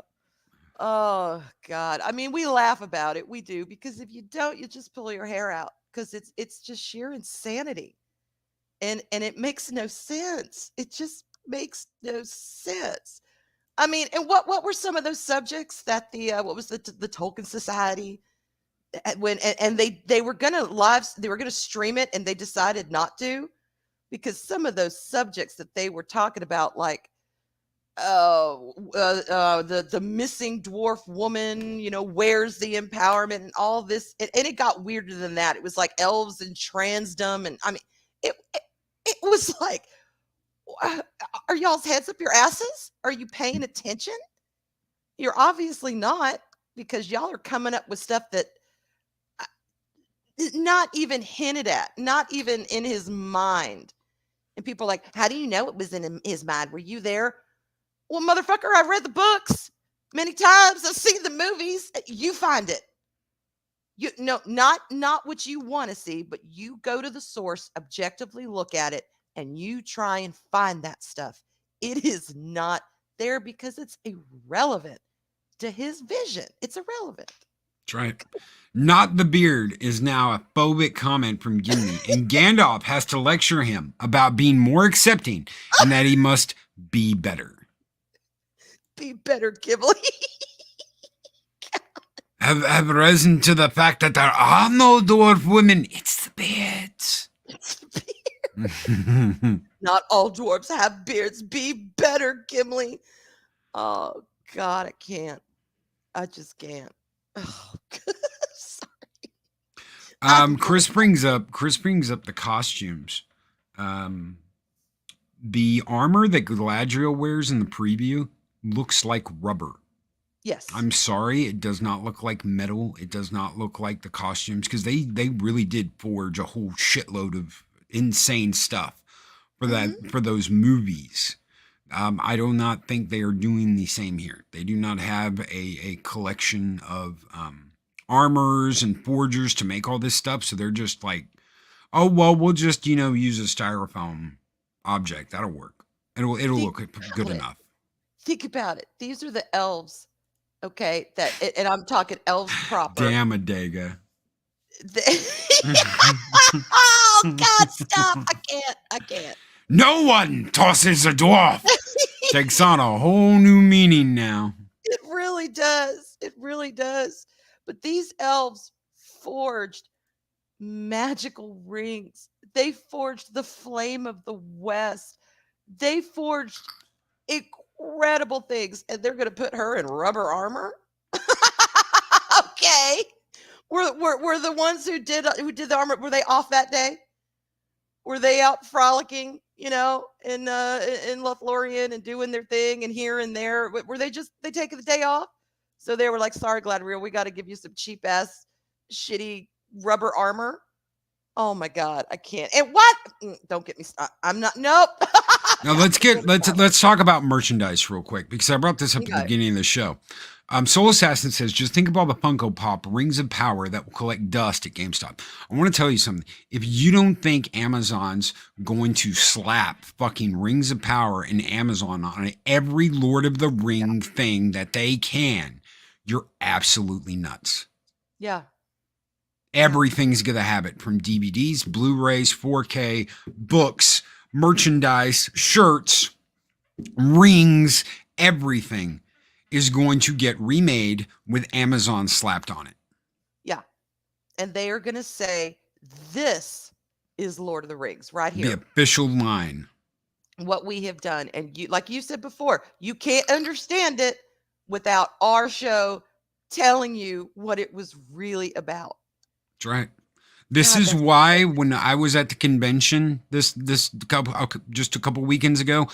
Oh God. I mean, we laugh about it. We do, because if you don't, you just pull your hair out because it's just sheer insanity. And it makes no sense. It just makes no sense. I mean, and what were some of those subjects that the what was the Tolkien Society when and they were gonna stream it and they decided not to, because some of those subjects that they were talking about, like the missing dwarf woman, where's the empowerment and all this, and it got weirder than that. It was like elves and transdom, and I mean it was like, are y'all's heads up your asses? Are you paying attention? You're obviously not, because y'all are coming up with stuff that not even hinted at, not even in his mind. And people are like, how do you know it was in his mind? Were you there? Well, motherfucker, I've read the books many times. I've seen the movies. You find it. Not what you want to see, but you go to the source, objectively look at it, and you try and find that stuff. It is not there because it's irrelevant to his vision. It's irrelevant. That's right. Not the beard is now a phobic comment from Gimli, and Gandalf has to lecture him about being more accepting and that he must be better. Be better, Gimli. Have risen to the fact that there are no dwarf women. It's the beards. Not all dwarves have beards. Be better, Gimli. Oh God, I can't. I just can't. Oh, sorry. Chris brings up the costumes. The armor that Galadriel wears in the preview looks like rubber. Yes. I'm sorry, it does not look like metal. It does not look like the costumes, because they really did forge a whole shitload of insane stuff for that for those movies. I do not think they are doing the same here. They do not have a collection of armors and forgers to make all this stuff. So they're just like, oh well, we'll just use a styrofoam object. That'll work. It'll look good enough. Think about it. These are the elves. Okay, and I'm talking elves proper. Damn, Adega. Oh God, stop! I can't. No one tosses a dwarf. Takes on a whole new meaning now. It really does. It really does. But these elves forged magical rings. They forged the flame of the West. They forged incredible things, and they're going to put her in rubber armor. Okay, were the ones who did the armor, were they off that day? Were they out frolicking, in Lothlorien and doing their thing and here and there? Were they taking the day off? So they were like, sorry, Galadriel, we got to give you some cheap ass, shitty rubber armor. Oh my God, I can't. And what? Don't get me started. I'm not. Nope. Now let's talk about merchandise real quick, because I brought this up at the beginning of the show. Soul Assassin says, just think of all the Funko Pop Rings of Power that will collect dust at GameStop. I want to tell you something. If you don't think Amazon's going to slap fucking Rings of Power in Amazon on every Lord of the Ring thing that they can, you're absolutely nuts. Yeah. Everything's going to have it, from DVDs, Blu-rays, 4K, books, merchandise, shirts, rings, everything is going to get remade with Amazon slapped on it. Yeah. And they are going to say, this is Lord of the Rings right here. The official line. What we have done. And you, like you said before, you can't understand it without our show telling you what it was really about. That's right. This is why when I was at the convention just a couple weekends ago,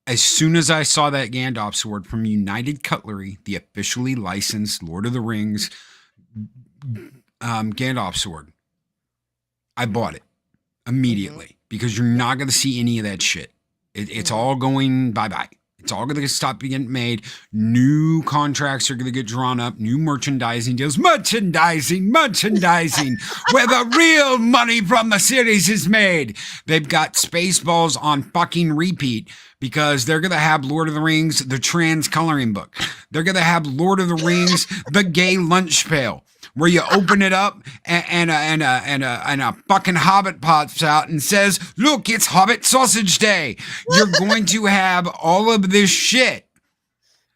as soon as I saw that Gandalf sword from United Cutlery, the officially licensed Lord of the Rings Gandalf sword, I bought it immediately, because you're not going to see any of that shit. It's all going bye-bye. It's all going to stop being made. New contracts are going to get drawn up. New merchandising deals. Merchandising, where the real money from the series is made. They've got Spaceballs on fucking repeat, because they're going to have Lord of the Rings, the trans coloring book. They're going to have Lord of the Rings, the gay lunch pail, where you open it up and a fucking hobbit pops out and says, look, it's Hobbit Sausage Day. You're going to have all of this shit.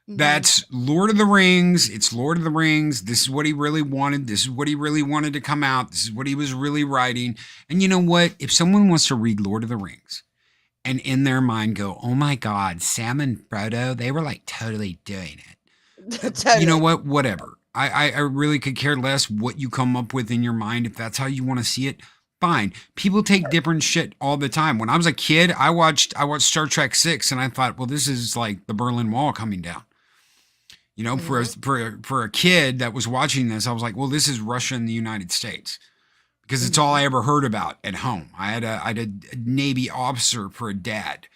That's Lord of the Rings. It's Lord of the Rings. This is what he really wanted. This is what he really wanted to come out. This is what he was really writing. And you know what? If someone wants to read Lord of the Rings and in their mind go, oh my God, Sam and Frodo, they were like totally doing it. Totally. You know what? Whatever. I really could care less what you come up with in your mind. If that's how you want to see it, fine. People take different shit all the time. When I was a kid, I watched Star Trek 6, and I thought, well, this is like the Berlin Wall coming down. For a kid that was watching this, I was like, well, this is Russia and the United States, because it's all I ever heard about at home. I had a Navy officer for a dad.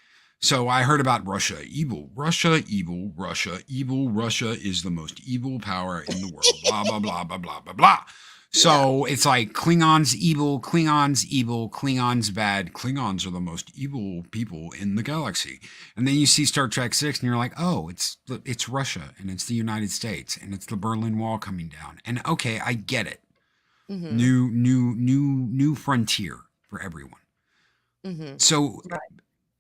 So I heard about Russia, evil, Russia, evil, Russia, evil, Russia is the most evil power in the world, blah, blah, blah, blah, blah, blah, blah. So it's like Klingons evil, Klingons bad, Klingons are the most evil people in the galaxy. And then you see Star Trek 6 and you're like, oh, it's Russia and it's the United States and it's the Berlin Wall coming down. And okay, I get it. New frontier for everyone. So... Right.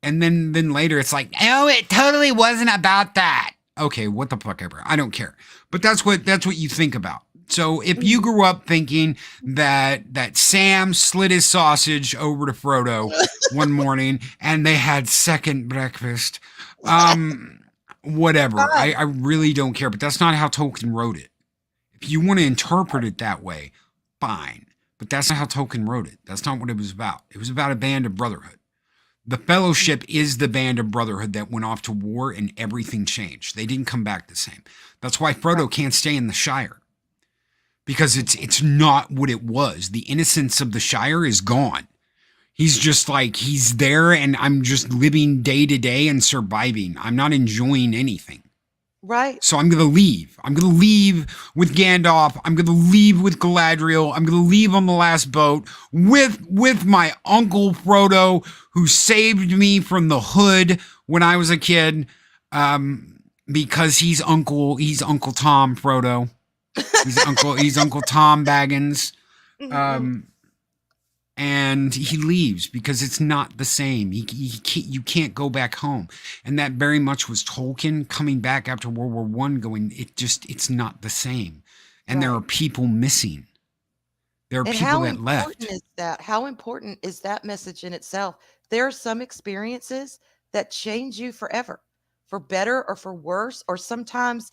And then later it's like, oh, it totally wasn't about that. Okay, what the fuck ever. I don't care. But that's what you think about. So if you grew up thinking that Sam slid his sausage over to Frodo one morning and they had second breakfast, whatever. I really don't care. But that's not how Tolkien wrote it. If you want to interpret it that way, fine. But that's not how Tolkien wrote it. That's not what it was about. It was about a band of brotherhood. The Fellowship is the band of brotherhood that went off to war and everything changed. They didn't come back the same. That's why Frodo can't stay in the Shire. Because it's not what it was. The innocence of the Shire is gone. He's just like, he's there and I'm just living day to day and surviving. I'm not enjoying anything. Right. So I'm going to leave. I'm going to leave with Gandalf. I'm going to leave with Galadriel. I'm going to leave on the last boat with my uncle Frodo, who saved me from the hood when I was a kid. Because he's Uncle Tom Frodo. He's Uncle Tom Baggins. And he leaves because it's not the same. You can't go back home. And that very much was Tolkien coming back after World War I going, it's not the same. And there are people missing. There are And people how that left. important is that? How important is that message in itself? There are some experiences that change you forever, for better or for worse, or sometimes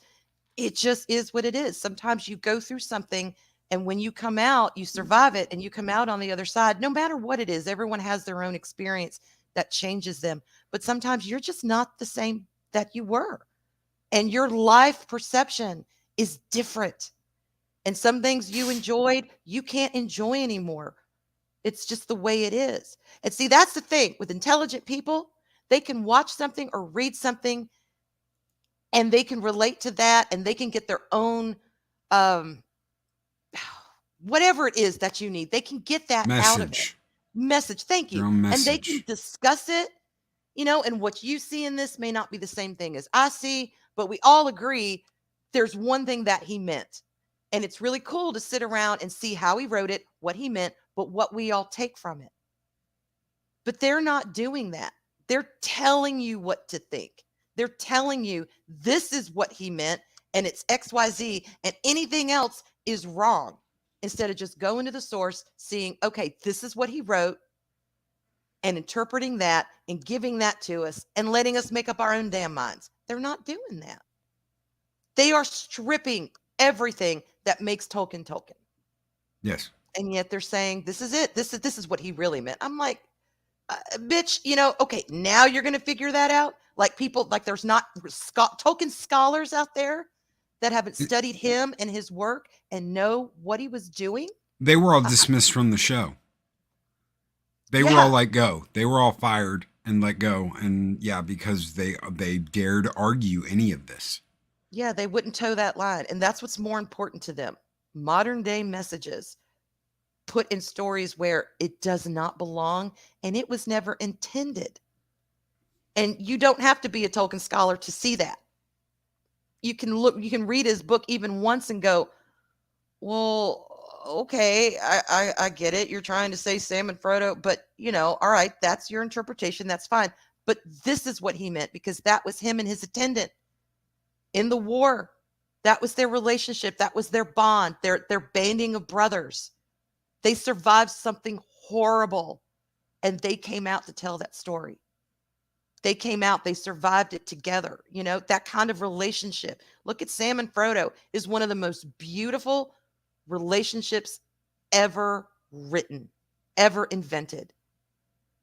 it just is what it is. Sometimes you go through something and when you come out, you survive it and you come out on the other side, no matter what it is. Everyone has their own experience that changes them. But sometimes you're just not the same that you were. And your life perception is different. And some things you enjoyed, you can't enjoy anymore. It's just the way it is. And see, that's the thing with intelligent people. They can watch something or read something and they can relate to that and they can get their own whatever it is that you need. They can get that out of it. Message. Thank you. Their own And they can message. discuss it, and what you see in this may not be the same thing as I see, but we all agree there's one thing that he meant. And it's really cool to sit around and see how he wrote it, what he meant, but what we all take from it. But they're not doing that. They're telling you what to think. They're telling you this is what he meant and it's XYZ and anything else is wrong. Instead of just going to the source, seeing, okay, this is what he wrote and interpreting that and giving that to us and letting us make up our own damn minds. They're not doing that. They are stripping everything that makes Tolkien Tolkien. Yes. And yet they're saying, this is it. This is what he really meant. I'm like, bitch, okay, now you're going to figure that out. Like people, like there's not Tolkien scholars out there that haven't studied him and his work and know what he was doing. They were all dismissed from the show. They were all let go. They were all fired and let go. And because they dared argue any of this. Yeah, they wouldn't toe that line. And that's what's more important to them. Modern day messages put in stories where it does not belong and it was never intended. And you don't have to be a Tolkien scholar to see that. You can read his book even once and go, well, okay, I get it. You're trying to say Sam and Frodo, but all right, that's your interpretation. That's fine. But this is what he meant because that was him and his attendant in the war. That was their relationship. That was their bond, their banding of brothers. They survived something horrible and they came out to tell that story. They came out, they survived it together. That kind of relationship. Look at Sam and Frodo is one of the most beautiful relationships ever written, ever invented.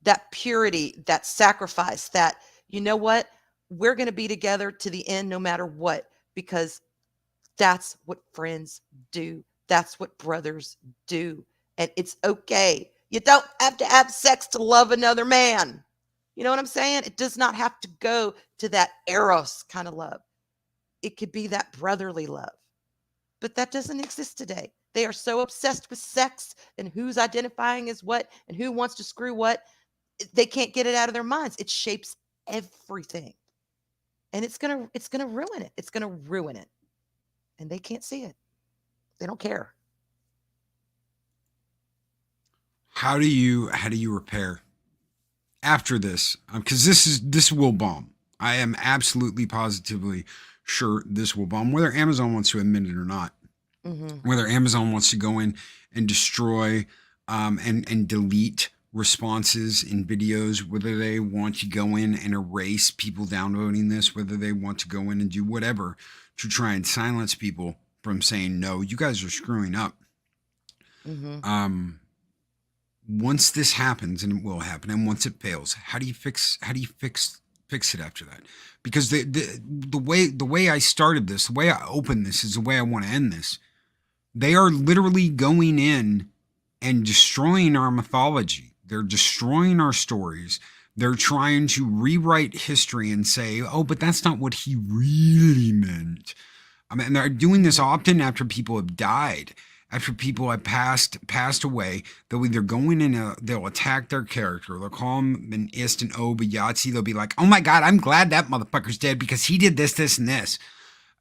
That purity, that sacrifice, that, what? We're going to be together to the end no matter what, because that's what friends do. That's what brothers do. And it's okay. You don't have to have sex to love another man. You know what I'm saying? It does not have to go to that eros kind of love. It could be that brotherly love. But that doesn't exist today. They are so obsessed with sex and who's identifying as what and who wants to screw what. They can't get it out of their minds. It shapes everything. And it's gonna ruin it. It's gonna ruin it. And they can't see it. They don't care. How do you repair after this? Because this will bomb. I am absolutely positively sure this will bomb, whether Amazon wants to admit it or not. Mm-hmm. Whether Amazon wants to go in and destroy and delete responses in videos, whether they want to go in and erase people downvoting this, whether they want to go in and do whatever to try and silence people from saying, no, you guys are screwing up. Mm-hmm. Once this happens, and it will happen, and once it fails, how do you fix it after that? Because the way I started this, the way I opened this is the way I want to end this. They are literally going in and destroying our mythology. They're destroying our stories. They're trying to rewrite history and say, oh, but that's not what he really meant. I mean, they're doing this often after people have died, after people have passed away. They'll either go in and they'll attack their character. They'll call him an ist and oh, but Yahtzee. They'll be like, oh my God, I'm glad that motherfucker's dead because he did this, this, and this.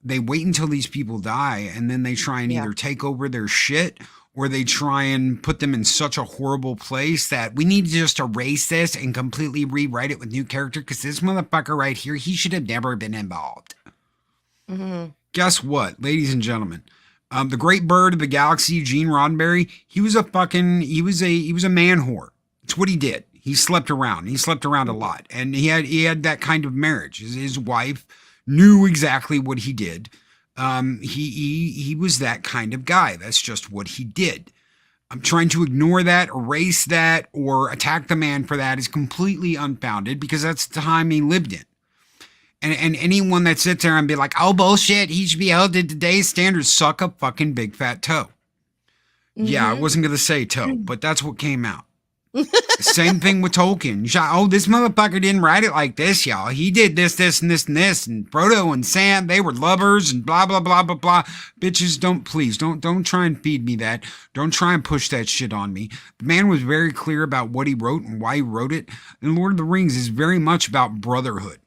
They wait until these people die, and then they try and either take over their shit or they try and put them in such a horrible place that we need to just erase this and completely rewrite it with new character because this motherfucker right here, he should have never been involved. Mm-hmm. Guess what, ladies and gentlemen? The great bird of the galaxy, Gene Roddenberry, he was a man whore. It's what he did. He slept around. He slept around a lot, and he had that kind of marriage. His wife knew exactly what he did. He was that kind of guy. That's just what he did. I'm trying to ignore that, erase that, or attack the man for that is completely unfounded because that's the time he lived in. And anyone that sits there and be like, oh, bullshit, he should be held to today's standards, suck a fucking big fat toe. Mm-hmm. Yeah, I wasn't going to say toe, but that's what came out. Same thing with Tolkien. Oh, this motherfucker didn't write it like this, y'all. He did this, this, and this, and this. And Frodo and Sam, they were lovers and blah, blah, blah, blah, blah. Bitches, don't try and feed me that. Don't try and push that shit on me. The man was very clear about what he wrote and why he wrote it. And Lord of the Rings is very much about brotherhood.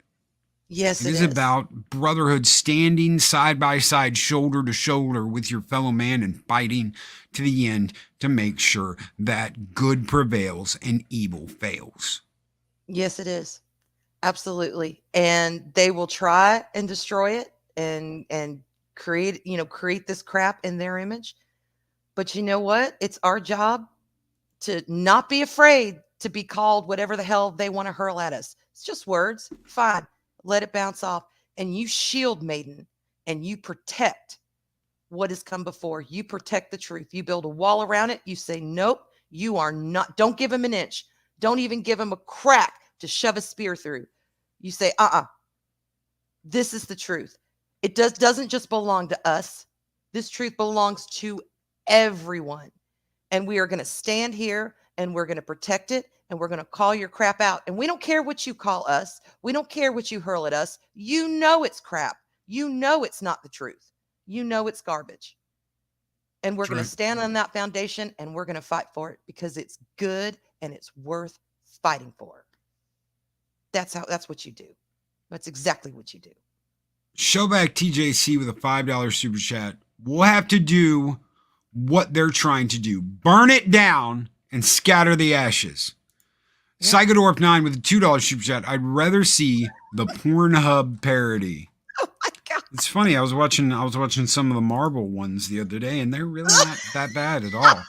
Yes, it is about brotherhood, standing side by side, shoulder to shoulder with your fellow man and fighting to the end to make sure that good prevails and evil fails. Yes, it is. Absolutely. And they will try and destroy it and create this crap in their image. But you know what? It's our job to not be afraid to be called whatever the hell they want to hurl at us. It's just words. Fine. Let it bounce off, and you shield Maiden, and you protect what has come before. You protect the truth. You build a wall around it. You say, nope, you are not. Don't give him an inch. Don't even give him a crack to shove a spear through. You say, this is the truth. It doesn't just belong to us. This truth belongs to everyone, and we are going to stand here, and we're going to protect it. And we're going to call your crap out. And we don't care what you call us. We don't care what you hurl at us. You know it's crap. You know it's not the truth. You know it's garbage. And we're going to stand on that foundation and we're going to fight for it because it's good and it's worth fighting for. That's what you do. That's exactly what you do. Showback TJC with a $5 super chat. We'll have to do what they're trying to do. Burn it down and scatter the ashes. Yeah. Psychodorf9 with a $2 super chat. I'd rather see the Pornhub parody. Oh my God. It's funny. I was watching some of the Marvel ones the other day, and they're really not that bad at all.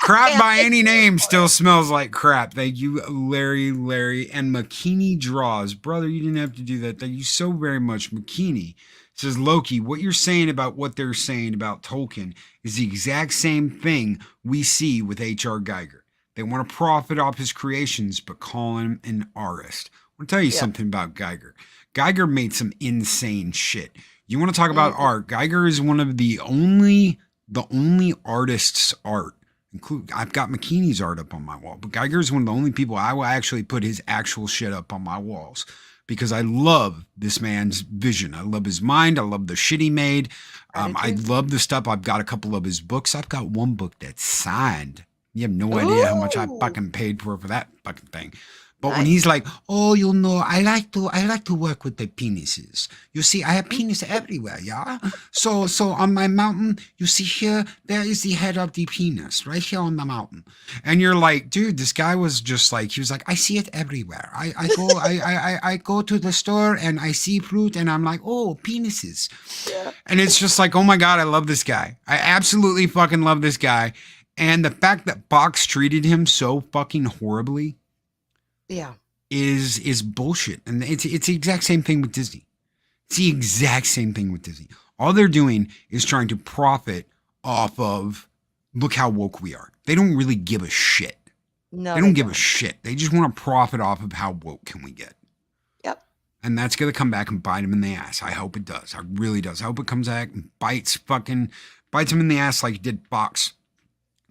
Crap by any name still smells like crap. Thank you, Larry, and McKinney Draws. Brother, you didn't have to do that. Thank you so very much, McKinney. Says, Loki, what you're saying about what they're saying about Tolkien is the exact same thing we see with H.R. Geiger. They want to profit off his creations, but call him an artist. I want to tell you something about Geiger. Geiger made some insane shit. You want to talk about art? Geiger is one of the only artist's art. I've got McKinney's art up on my wall, but Geiger is one of the only people I will actually put his actual shit up on my walls because I love this man's vision. I love his mind. I love the shit he made. I love the stuff. I've got a couple of his books. I've got one book that's signed. You have no idea how much I fucking paid for that fucking thing. But when Nice. he's like, oh, I like to work with the penises. You see, I have penis everywhere, yeah? So on my mountain, you see here, there is the head of the penis, right here on the mountain. And you're like, dude, this guy was just like, he was like, I see it everywhere. I go to the store and I see fruit and I'm like, oh, penises. Yeah. And it's just like, oh my God, I love this guy. I absolutely fucking love this guy. And the fact that Fox treated him so fucking horribly Yeah. is bullshit. And it's the exact same thing with Disney. It's the exact same thing with Disney. All they're doing is trying to profit off of, look how woke we are. They don't really give a shit. No. They don't give a shit. They just want to profit off of how woke can we get. Yep. And that's going to come back and bite him in the ass. I hope it does. I really does. I hope it comes back and bites him in the ass like it did Fox,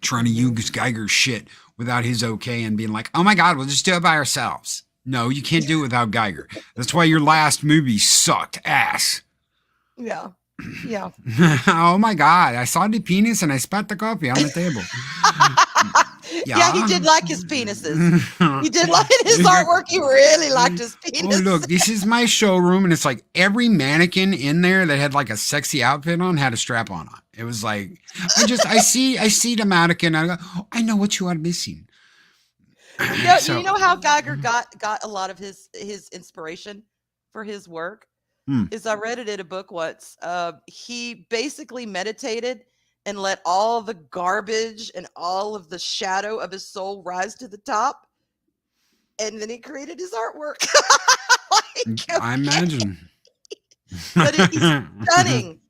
trying to use Geiger's shit without his okay and being like, oh my God, we'll just do it by ourselves. No, you can't do it without Geiger. That's why your last movie sucked ass. Yeah. Yeah. Oh my God, I saw the penis and I spat the coffee on the table. Yeah, he did like his penises. He did like his artwork. He really liked his penis. Oh, look, this is my showroom. And it's like every mannequin in there that had like a sexy outfit on had a strap on. It was like, I see the mannequin. I go, oh, I know what you are missing. Do you know how Geiger got a lot of his inspiration for his work? Is I read it in a book once. He basically meditated and let all the garbage and all of the shadow of his soul rise to the top. And then he created his artwork. I imagine. But he's stunning.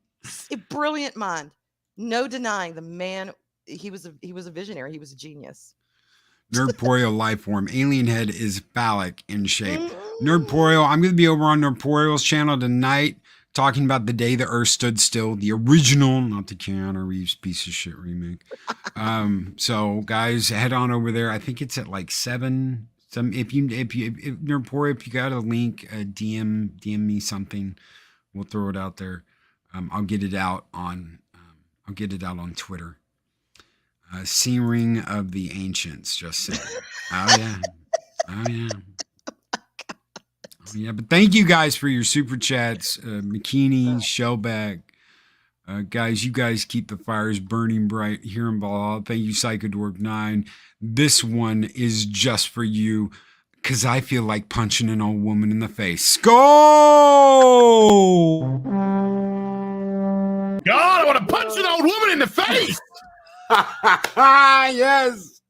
A brilliant mind. No denying the man. He was a visionary. He was a genius. Nerdporeal life form. Alien head is phallic in shape. Nerdporeal, I'm going to be over on Nerdporeal's channel tonight talking about The Day the Earth Stood Still, the original, not the Keanu Reeves piece of shit remake. So guys, head on over there. I think it's at like 7. If Nerdporeal, if you got a link, DM me something. We'll throw it out there. I'll get it out on Twitter. Searing of the Ancients, just saying. Oh yeah. But thank you guys for your super chats. McKinney, Shellback. Guys, you guys keep the fires burning bright here in Valhalla. Thank you, Psychodork9. This one is just for you, because I feel like punching an old woman in the face. Skull! God, I want to punch an old woman in the face! Yes.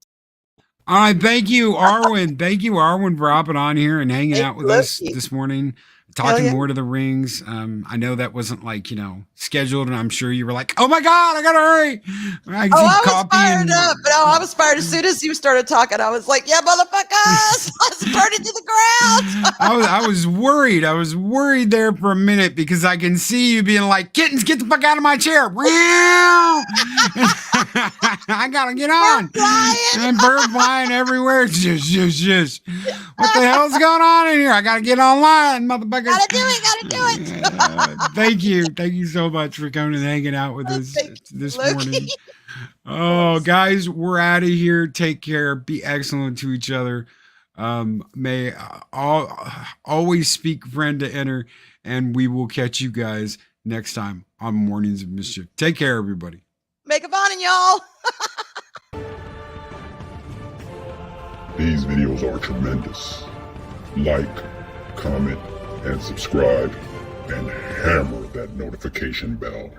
All right. Thank you, Arwen. Thank you, Arwen, for hopping on here and hanging out with us this morning, talking more to the rings. I know that wasn't like, scheduled, and I'm sure you were like, oh my God, I gotta hurry. I was fired up. No, I was fired as soon as you started talking. I was like, yeah, motherfuckers. Let's burn it to the ground. I was worried. I was worried there for a minute because I can see you being like, kittens, get the fuck out of my chair. I gotta get on. And bird flying everywhere. Just. What the hell's going on in here? I gotta get online, motherfucker. Gotta do it. Thank you. Thank you so much for coming and hanging out with us this morning. Oh, guys, we're out of here. Take care. Be excellent to each other. May always speak friend to enter, and we will catch you guys next time on Mornings of Mischief. Take care, everybody. Make a fun, y'all. These videos are tremendous. Like, comment, and subscribe, and hammer that notification bell.